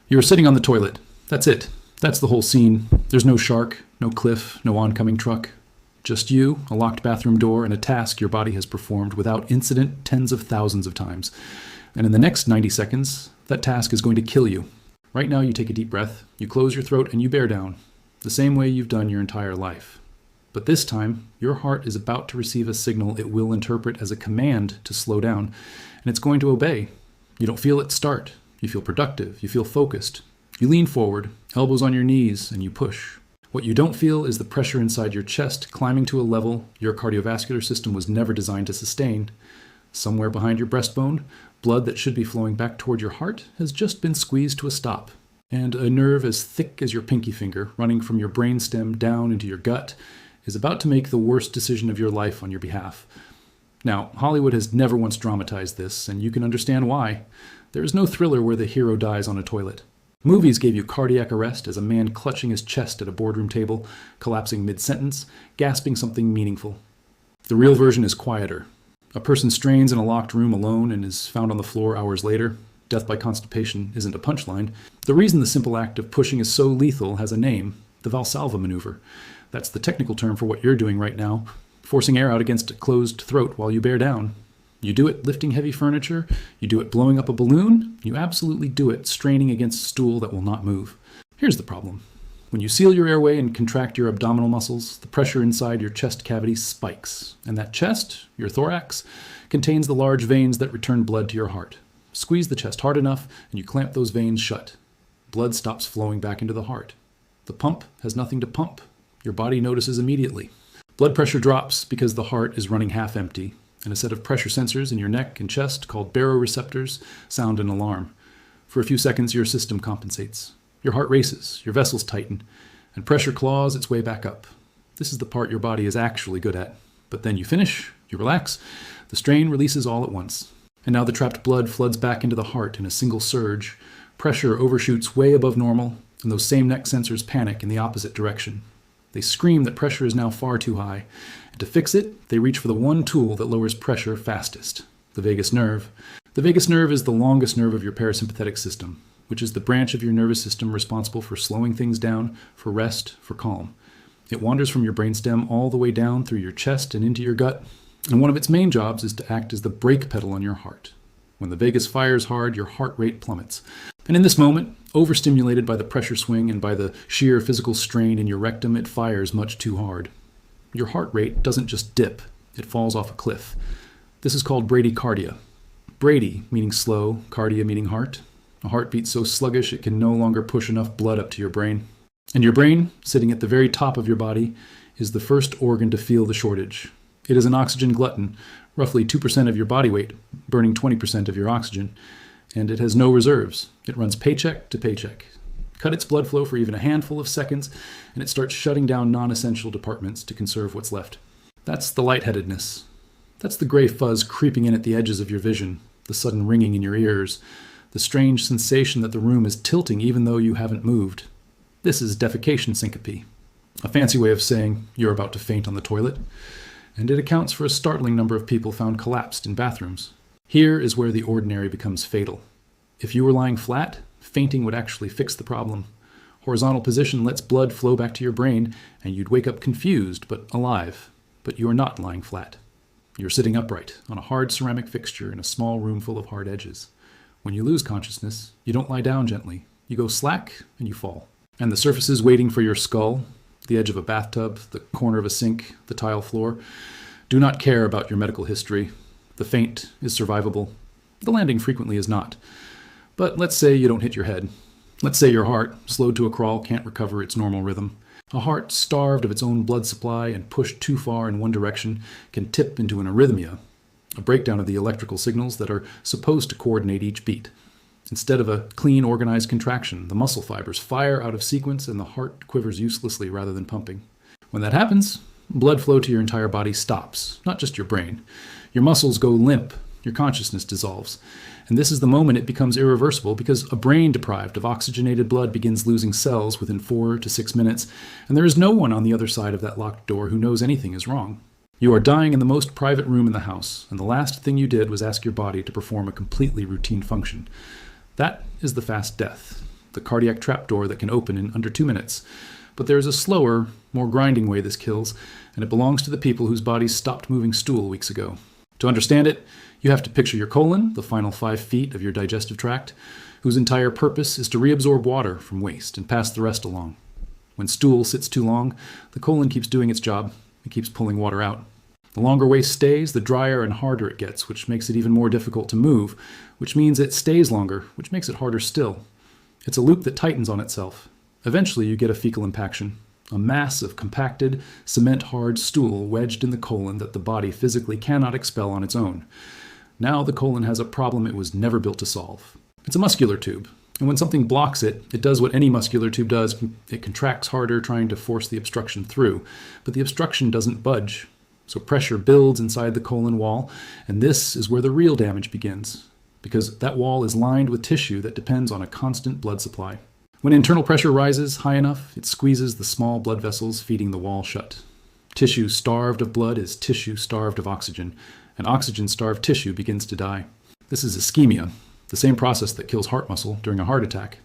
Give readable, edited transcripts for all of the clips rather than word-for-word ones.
You're sitting on the toilet. That's it. That's the whole scene. There's no shark, no cliff, no oncoming truck. Just you, a locked bathroom door, and a task your body has performed without incident tens of thousands of times. And in the next 90 seconds, that task is going to kill you. Right now, you take a deep breath, you close your throat, and you bear down, the same way you've done your entire life. But this time, your heart is about to receive a signal it will interpret as a command to slow down, and it's going to obey. You don't feel it start. You feel productive. You feel focused. You lean forward, elbows on your knees, and you push. What you don't feel is the pressure inside your chest climbing to a level your cardiovascular system was never designed to sustain. Somewhere behind your breastbone, blood that should be flowing back toward your heart has just been squeezed to a stop. And a nerve as thick as your pinky finger, running from your brainstem down into your gut, is about to make the worst decision of your life on your behalf. Now, Hollywood has never once dramatized this, and you can understand why. There is no thriller where the hero dies on a toilet. Movies gave you cardiac arrest as a man clutching his chest at a boardroom table, collapsing mid-sentence, gasping something meaningful. The real version is quieter. A person strains in a locked room alone and is found on the floor hours later. Death by constipation isn't a punchline. The reason the simple act of pushing is so lethal has a name, the Valsalva maneuver. That's the technical term for what you're doing right now, forcing air out against a closed throat while you bear down. You do it lifting heavy furniture, you do it blowing up a balloon, you absolutely do it straining against a stool that will not move. Here's the problem. When you seal your airway and contract your abdominal muscles, the pressure inside your chest cavity spikes, and that chest, your thorax, contains the large veins that return blood to your heart. Squeeze the chest hard enough, and you clamp those veins shut. Blood stops flowing back into the heart. The pump has nothing to pump. Your body notices immediately. Blood pressure drops because the heart is running half empty, and a set of pressure sensors in your neck and chest called baroreceptors sound an alarm. For a few seconds, your system compensates. Your heart races, your vessels tighten, and pressure claws its way back up. This is the part your body is actually good at. But then you finish, you relax, the strain releases all at once. And now the trapped blood floods back into the heart in a single surge. Pressure overshoots way above normal, and those same neck sensors panic in the opposite direction. They scream that pressure is now far too high, and to fix it, they reach for the one tool that lowers pressure fastest, the vagus nerve. The vagus nerve is the longest nerve of your parasympathetic system, which is the branch of your nervous system responsible for slowing things down, for rest, for calm. It wanders from your brainstem all the way down through your chest and into your gut, and one of its main jobs is to act as the brake pedal on your heart. When the vagus fires hard, your heart rate plummets. And in this moment, overstimulated by the pressure swing and by the sheer physical strain in your rectum, it fires much too hard. Your heart rate doesn't just dip, it falls off a cliff. This is called bradycardia. Brady meaning slow, cardia meaning heart. A heartbeat so sluggish it can no longer push enough blood up to your brain. And your brain, sitting at the very top of your body, is the first organ to feel the shortage. It is an oxygen glutton, roughly 2% of your body weight, burning 20% of your oxygen. And it has no reserves. It runs paycheck to paycheck. Cut its blood flow for even a handful of seconds, and it starts shutting down non-essential departments to conserve what's left. That's the lightheadedness. That's the gray fuzz creeping in at the edges of your vision, the sudden ringing in your ears, the strange sensation that the room is tilting even though you haven't moved. This is defecation syncope, a fancy way of saying you're about to faint on the toilet, and it accounts for a startling number of people found collapsed in bathrooms. Here is where the ordinary becomes fatal. If you were lying flat, fainting would actually fix the problem. Horizontal position lets blood flow back to your brain, and you'd wake up confused but alive. But you are not lying flat. You're sitting upright on a hard ceramic fixture in a small room full of hard edges. When you lose consciousness, you don't lie down gently. You go slack and you fall. And the surfaces waiting for your skull, the edge of a bathtub, the corner of a sink, the tile floor, do not care about your medical history. The faint is survivable. The landing frequently is not. But let's say you don't hit your head. Let's say your heart, slowed to a crawl, can't recover its normal rhythm. A heart starved of its own blood supply and pushed too far in one direction can tip into an arrhythmia, a breakdown of the electrical signals that are supposed to coordinate each beat. Instead of a clean, organized contraction, the muscle fibers fire out of sequence and the heart quivers uselessly rather than pumping. When that happens, blood flow to your entire body stops, not just your brain. Your muscles go limp, your consciousness dissolves. And this is the moment it becomes irreversible because a brain deprived of oxygenated blood begins losing cells within 4 to 6 minutes, and there is no one on the other side of that locked door who knows anything is wrong. You are dying in the most private room in the house, and the last thing you did was ask your body to perform a completely routine function. That is the fast death. the cardiac trapdoor that can open in under 2 minutes. But there is a slower, more grinding way this kills, and it belongs to the people whose bodies stopped moving stool weeks ago. To understand it, you have to picture your colon, the final 5 feet of your digestive tract, whose entire purpose is to reabsorb water from waste and pass the rest along. When stool sits too long, the colon keeps doing its job. It keeps pulling water out. The longer waste stays, the drier and harder it gets, which makes it even more difficult to move, which means it stays longer, which makes it harder still. It's a loop that tightens on itself. Eventually, you get a fecal impaction, a mass of compacted, cement-hard stool wedged in the colon that the body physically cannot expel on its own. Now the colon has a problem it was never built to solve. It's a muscular tube, and when something blocks it, it does what any muscular tube does. It contracts harder, trying to force the obstruction through, but the obstruction doesn't budge. So pressure builds inside the colon wall, and this is where the real damage begins, because that wall is lined with tissue that depends on a constant blood supply. When internal pressure rises high enough, it squeezes the small blood vessels feeding the wall shut. Tissue starved of blood is tissue starved of oxygen, and oxygen-starved tissue begins to die. This is ischemia, the same process that kills heart muscle during a heart attack.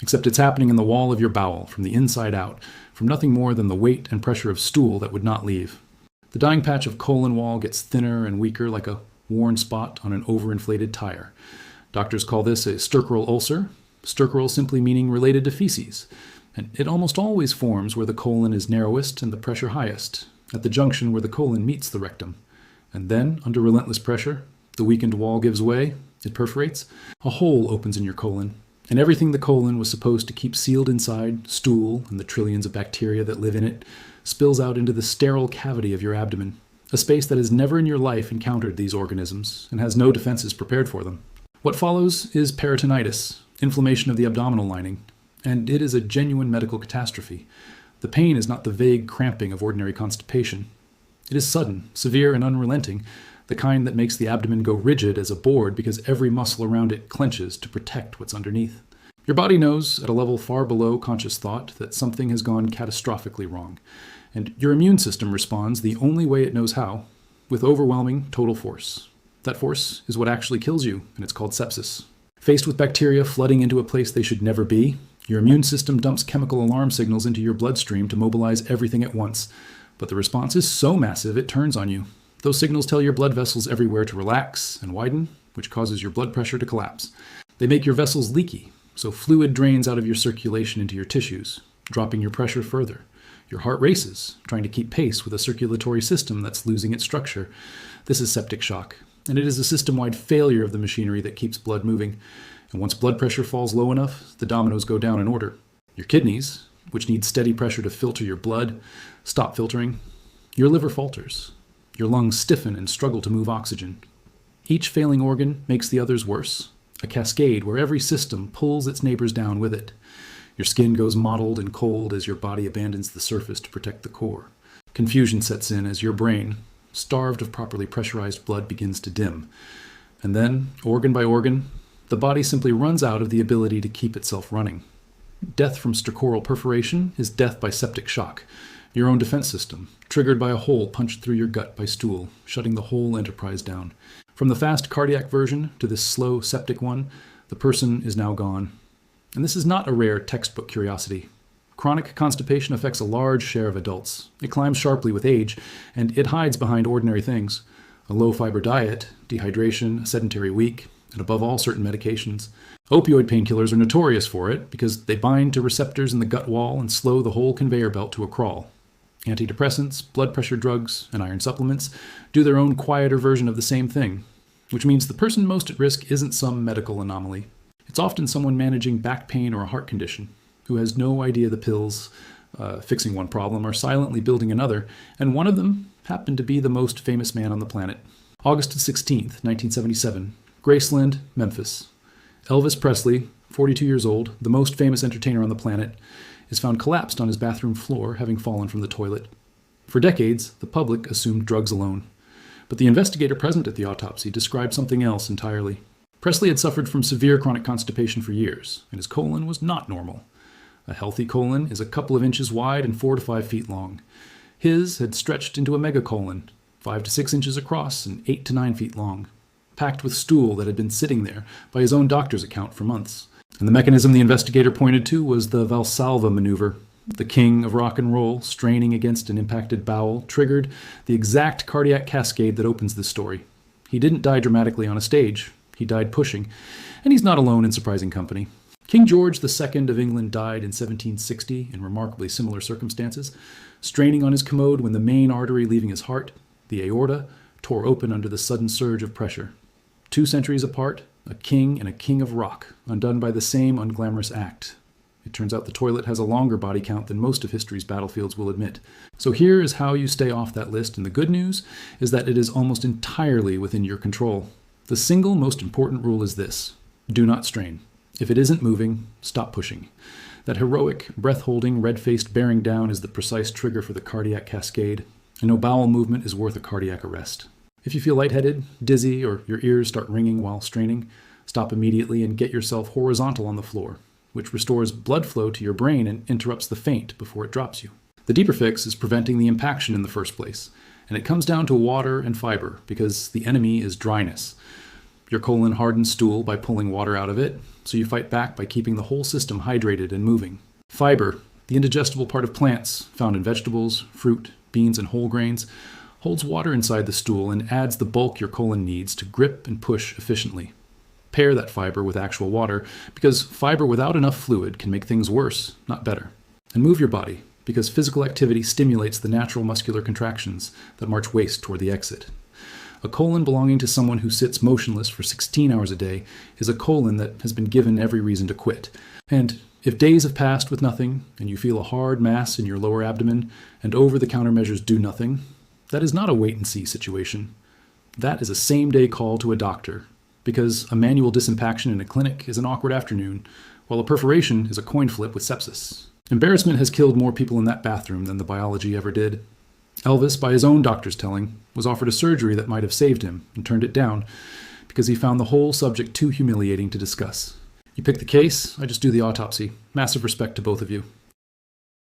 Except it's happening in the wall of your bowel, from the inside out, from nothing more than the weight and pressure of stool that would not leave. The dying patch of colon wall gets thinner and weaker like a worn spot on an overinflated tire. Doctors call this a stercoral ulcer, stercoral simply meaning related to feces, and it almost always forms where the colon is narrowest and the pressure highest, at the junction where the colon meets the rectum. And then, under relentless pressure, the weakened wall gives way, it perforates, a hole opens in your colon, and everything the colon was supposed to keep sealed inside, stool and the trillions of bacteria that live in it, spills out into the sterile cavity of your abdomen, a space that has never in your life encountered these organisms and has no defenses prepared for them. What follows is peritonitis, inflammation of the abdominal lining, and it is a genuine medical catastrophe. The pain is not the vague cramping of ordinary constipation. It is sudden, severe, and unrelenting, the kind that makes the abdomen go rigid as a board because every muscle around it clenches to protect what's underneath. Your body knows, at a level far below conscious thought, that something has gone catastrophically wrong, and your immune system responds the only way it knows how, with overwhelming total force. That force is what actually kills you, and it's called sepsis. Faced with bacteria flooding into a place they should never be, your immune system dumps chemical alarm signals into your bloodstream to mobilize everything at once, but the response is so massive it turns on you. Those signals tell your blood vessels everywhere to relax and widen, which causes your blood pressure to collapse. They make your vessels leaky, so fluid drains out of your circulation into your tissues, dropping your pressure further. Your heart races, trying to keep pace with a circulatory system that's losing its structure. This is septic shock, and it is a system-wide failure of the machinery that keeps blood moving. And once blood pressure falls low enough, the dominoes go down in order. Your kidneys, which need steady pressure to filter your blood, stop filtering. Your liver falters. Your lungs stiffen and struggle to move oxygen. Each failing organ makes the others worse, a cascade where every system pulls its neighbors down with it. Your skin goes mottled and cold as your body abandons the surface to protect the core. Confusion sets in as your brain, starved of properly pressurized blood, begins to dim. And then, organ by organ, the body simply runs out of the ability to keep itself running. Death from stercoral perforation is death by septic shock, your own defense system, triggered by a hole punched through your gut by stool, shutting the whole enterprise down. From the fast cardiac version to this slow septic one, the person is now gone. And this is not a rare textbook curiosity. Chronic constipation affects a large share of adults. It climbs sharply with age, and it hides behind ordinary things. A low-fiber diet, dehydration, a sedentary week, and above all, certain medications. Opioid painkillers are notorious for it because they bind to receptors in the gut wall and slow the whole conveyor belt to a crawl. Antidepressants, blood pressure drugs, and iron supplements do their own quieter version of the same thing, which means the person most at risk isn't some medical anomaly. It's often someone managing back pain or a heart condition who has no idea the pills fixing one problem are silently building another, and one of them happened to be the most famous man on the planet. August 16th, 1977, Graceland, Memphis. Elvis Presley, 42 years old, the most famous entertainer on the planet, is found collapsed on his bathroom floor, having fallen from the toilet. For decades, the public assumed drugs alone, but the investigator present at the autopsy described something else entirely. Presley had suffered from severe chronic constipation for years, and his colon was not normal. A healthy colon is a couple of inches wide and 4 to 5 feet long. His had stretched into a megacolon, 5 to 6 inches across and 8 to 9 feet long, packed with stool that had been sitting there, by his own doctor's account, for months. And the mechanism the investigator pointed to was the Valsalva maneuver. The king of rock and roll, straining against an impacted bowel, triggered the exact cardiac cascade that opens this story. He didn't die dramatically on a stage. He died pushing. And he's not alone in surprising company. King George II of England died in 1760 in remarkably similar circumstances, straining on his commode when the main artery leaving his heart, the aorta, tore open under the sudden surge of pressure. 2 centuries apart, a king and a king of rock, undone by the same unglamorous act. It turns out the toilet has a longer body count than most of history's battlefields will admit. So here is how you stay off that list, and the good news is that it is almost entirely within your control. The single most important rule is this: do not strain. If it isn't moving, stop pushing. That heroic, breath-holding, red-faced bearing down is the precise trigger for the cardiac cascade, and no bowel movement is worth a cardiac arrest. If you feel lightheaded, dizzy, or your ears start ringing while straining, stop immediately and get yourself horizontal on the floor, which restores blood flow to your brain and interrupts the faint before it drops you. The deeper fix is preventing the impaction in the first place, and it comes down to water and fiber, because the enemy is dryness. Your colon hardens stool by pulling water out of it, so you fight back by keeping the whole system hydrated and moving. Fiber, the indigestible part of plants, found in vegetables, fruit, beans, and whole grains, holds water inside the stool and adds the bulk your colon needs to grip and push efficiently. Pair that fiber with actual water, because fiber without enough fluid can make things worse, not better. And move your body, because physical activity stimulates the natural muscular contractions that march waste toward the exit. A colon belonging to someone who sits motionless for 16 hours a day is a colon that has been given every reason to quit. And if days have passed with nothing, and you feel a hard mass in your lower abdomen, and over-the-counter measures do nothing, that is not a wait-and-see situation. That is a same-day call to a doctor, because a manual disimpaction in a clinic is an awkward afternoon, while a perforation is a coin flip with sepsis. Embarrassment has killed more people in that bathroom than the biology ever did. Elvis, by his own doctor's telling, was offered a surgery that might have saved him and turned it down because he found the whole subject too humiliating to discuss. You pick the case, I just do the autopsy. Massive respect to both of you.